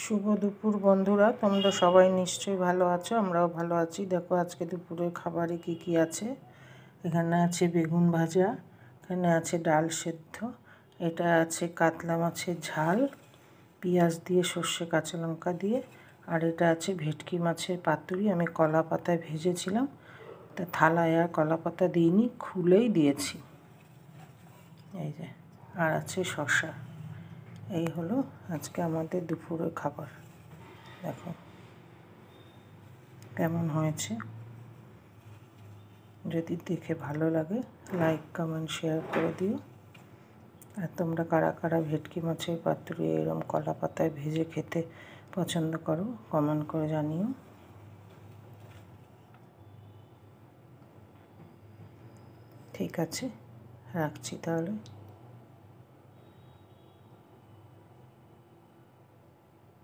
শুভ দুপুর বন্ধুরা, তোমরা সবাই নিশ্চয়ই ভালো আছো। আমরাও ভালো আছি। দেখো আজকে দুপুরের খাবারে কি কি আছে। এখানে আছে বেগুন ভাজা, এখানে আছে ডাল সেদ্ধ, এটা আছে কাতলা মাছের ঝাল পেঁয়াজ দিয়ে সর্ষে কাঁচা লঙ্কা দিয়ে, আর এটা আছে ভেটকি মাছের পাতুরি। আমি কলা পাতায় ভেজেছিলাম, তা থালায় আর কলা পাতা দিইনি, খুলেই দিয়েছি। এই যে, আর আছে শসা। এই হলো আজকে আমাদের দুপুরের খাবার। দেখো কেমন হয়েছে। যদি দেখে ভালো লাগে লাইক কমেন্ট শেয়ার করে দিও। আর তোমরা কারা কারা ভেটকি মাছের পাতুরি এরকম কলা পাতায় ভেজে খেতে পছন্দ করো কমেন্ট করে জানিও। ঠিক আছে, রাখছি তাহলে।